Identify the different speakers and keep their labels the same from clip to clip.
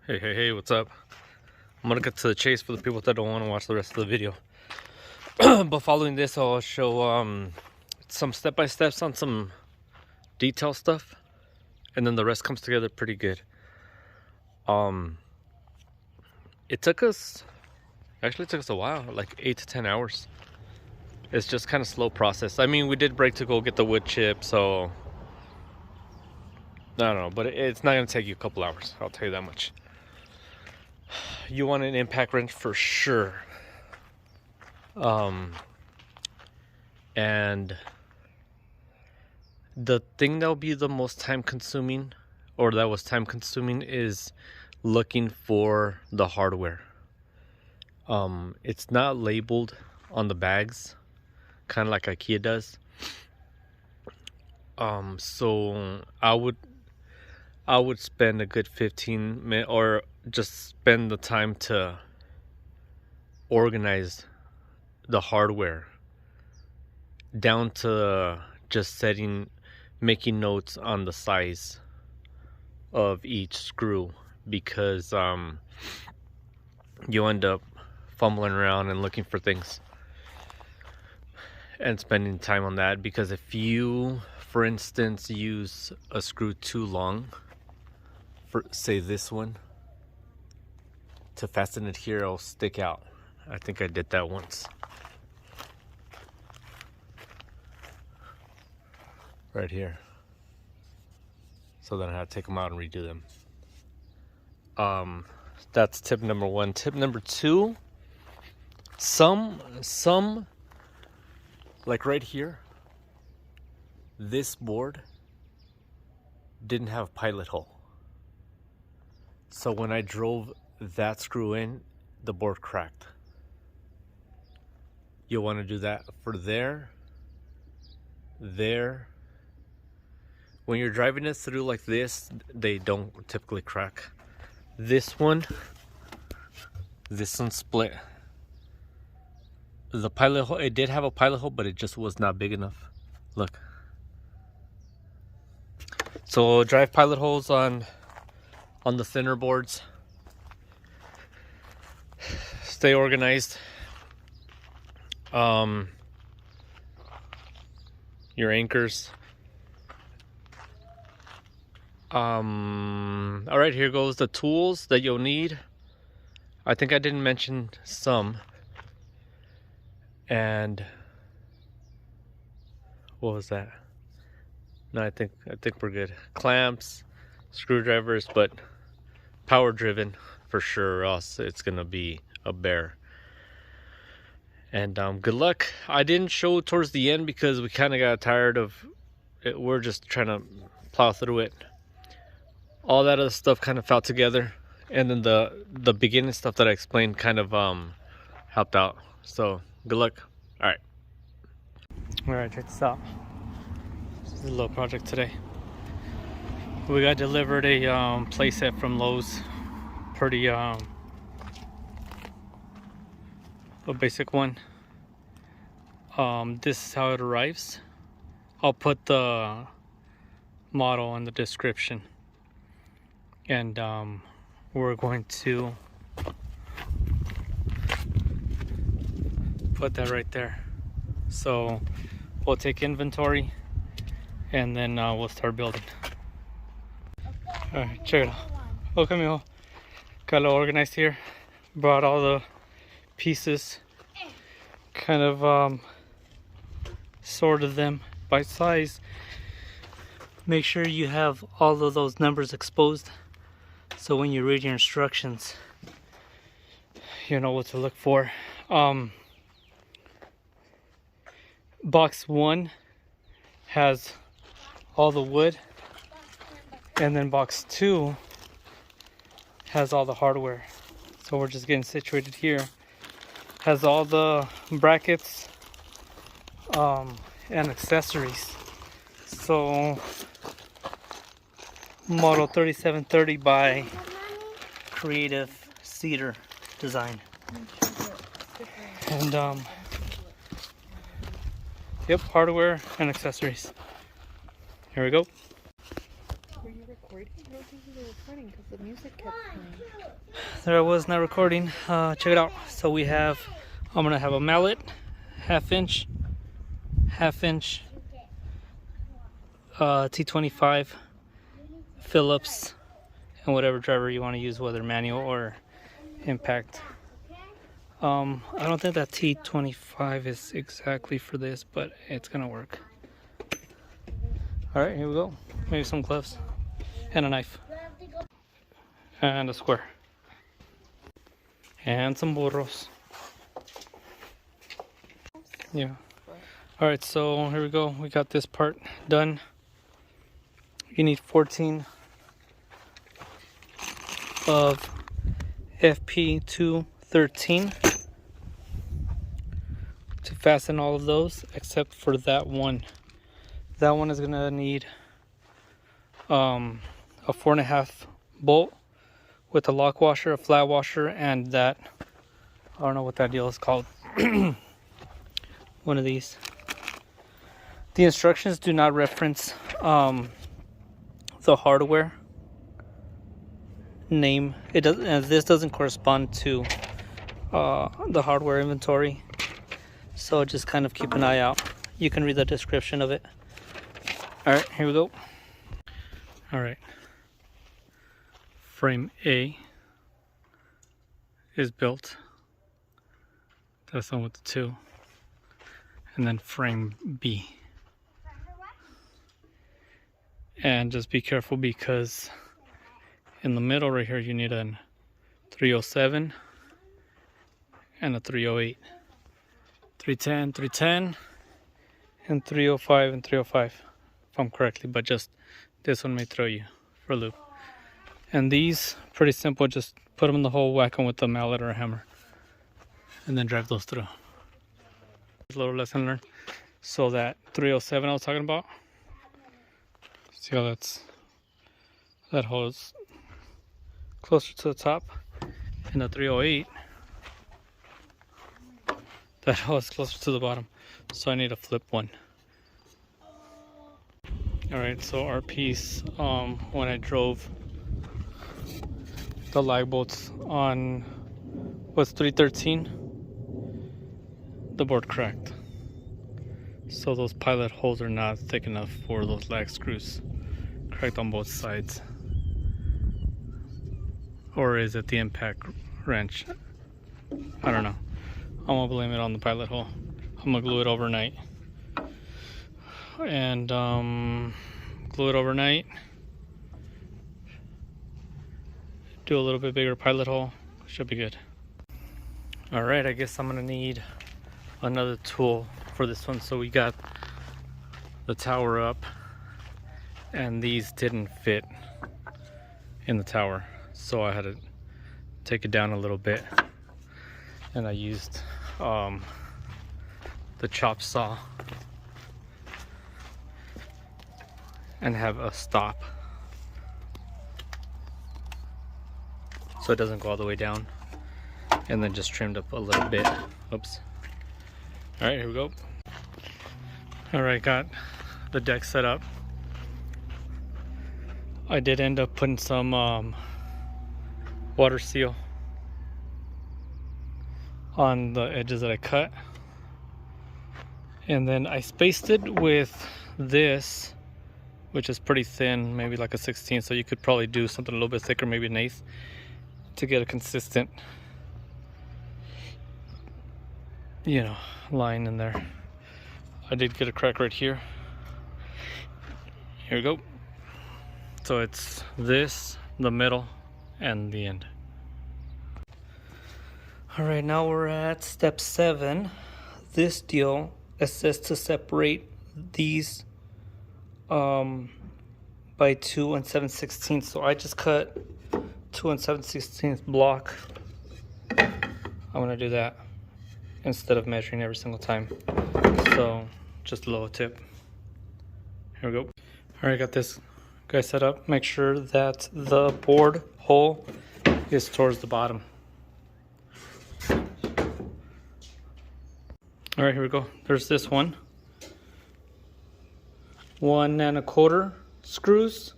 Speaker 1: Hey, what's up? I'm gonna get to the chase for the people that don't want to watch the rest of the video. But following this, I'll show some step-by-steps on some detail stuff, and then the rest comes together pretty good. It took us a while, like 8 to 10 hours. It's just kind of slow process. I mean, we did break to go get the wood chip, so I don't know, but it's not gonna take you a couple hours, I'll tell you that much. You want an impact wrench for sure. And the thing that'll be the most time consuming, or that was time consuming, is looking for the hardware. It's not labeled on the bags, kind of like IKEA does. So I would spend a good 15 minutes, or just spend the time to organize the hardware down to just making notes on the size of each screw, because you end up fumbling around and looking for things and spending time on that. Because if you, for instance, use a screw too long, for say this one, to fasten it here, it'll stick out. I think I did that once. Right here. So then I had to take them out and redo them. That's tip number one. Tip number two, some like right here, this board didn't have a pilot hole. So when I drove that screw in, the board cracked. You'll want to do that for there. When you're driving it through like this, they don't typically crack. This one split. The pilot hole, it did have a pilot hole, but it just was not big enough. Look. So drive pilot holes on the thinner boards. Stay organized. Your anchors. All right, here goes the tools that you'll need. I think I didn't mention some. And what was that? No, I think we're good. Clamps, screwdrivers, but power driven for sure, or else it's gonna be a bear. And good luck. I didn't show towards the end because we kind of got tired of it. We're just trying to plow through it. All that other stuff kind of fell together, and then the beginning stuff that I explained kind of helped out. So good luck. All right, check this out. This is a little project today. We got delivered a playset from Lowe's. Pretty a basic one. This is how it arrives. I'll put the model in the description. And we're going to put that right there. So we'll take inventory and then we'll start building. Alright, check it out. Oh, come here. Got it all organized here. Brought all the pieces, kind of sorted them by size. Make sure you have all of those numbers exposed, so when you read your instructions, you know what to look for. Box 1 has all the wood, and then box 2 has all the hardware. So we're just getting situated here. Has all the brackets and accessories. So model 3730 by Creative Cedar Design. And yep, hardware and accessories. Here we go.
Speaker 2: Were you recording? I don't think you were recording because the music kept playing.
Speaker 3: There I was, not recording. Check it out. So we have, I'm gonna have a mallet, half inch, T25, Phillips, and whatever driver you want to use, whether manual or impact. I don't think that T25 is exactly for this, but it's gonna work. All right, here we go. Maybe some gloves and a knife and a square and some burros. Yeah. All right, so here we go. We got this part done. You need 14 of FP213 to fasten all of those, except for that one. That one is gonna need a 4.5 bolt with a lock washer, a flat washer, and that, I don't know what that deal is called. One of these. The instructions do not reference the hardware name. It doesn't. This doesn't correspond to the hardware inventory, so just kind of keep an eye out. You can read the description of it. All right, here we go. All right, frame A is built. That's the one with the 2, and then frame B. And just be careful because in the middle right here you need a 307 and a 308, 310, 310, and 305 and 305 if I'm correctly, but just this one may throw you for a loop. And these, pretty simple, just put them in the hole, whack them with a mallet or a hammer, and then drive those through. A little lesson learned. So that 307 I was talking about, see how that hole is closer to the top, and the 308, that hole is closer to the bottom, so I need to flip one. Alright, so our piece, when I drove the lag bolts on, was 313, the board cracked. So those pilot holes are not thick enough for those lag screws. Cracked on both sides. Or is it the impact wrench? I don't know. I'm gonna blame it on the pilot hole. I'm gonna glue it overnight. And glue it overnight. Do a little bit bigger pilot hole. Should be good. Alright, I guess I'm gonna need another tool for this one. So we got the tower up, and these didn't fit in the tower, so I had to take it down a little bit, and I used the chop saw and have a stop so it doesn't go all the way down, and then just trimmed up a little bit. Oops. All right, here we go. All right, got the deck set up. I did end up putting some water seal on the edges that I cut, and then I spaced it with this, which is pretty thin, maybe like a 16, so you could probably do something a little bit thicker, maybe an 1/8, to get a consistent, you know, line in there. I did get a crack right here. Here we go. So it's this, the middle, and the end. All right, now we're at step 7. This deal, it says to separate these by 2 7/16. So I just cut 2 7/16 block. I'm gonna do that instead of measuring every single time. So just a little tip. Here we go. All right, got this guy set up. Make sure that the board hole is towards the bottom. All right, here we go. There's this one. 1 1/4 screws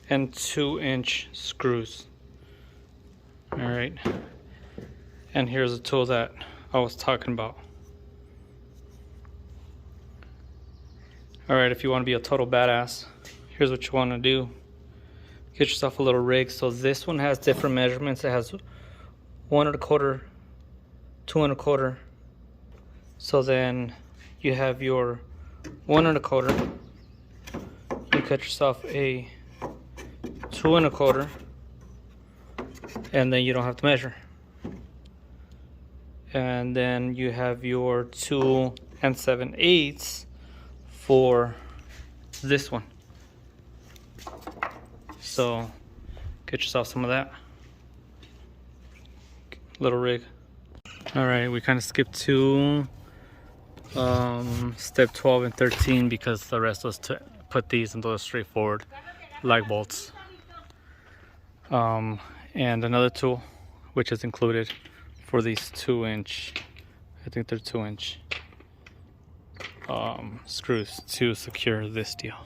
Speaker 3: and 2-inch screws. All right, and here's the tool that I was talking about. All right, if you want to be a total badass, here's what you want to do. Get yourself a little rig. So this one has different measurements. It has 1 1/4, 2 1/4. So then you have your 1 1/4. You cut yourself a 2 1/4, and then you don't have to measure. And then you have your 2 7/8 for this one. So get yourself some of that. Little rig. All right, we kind of skipped to step 12 and 13 because the rest was to put these into the straightforward lag bolts. And another tool which is included for these 2-inch, I think they're 2-inch screws to secure this deal.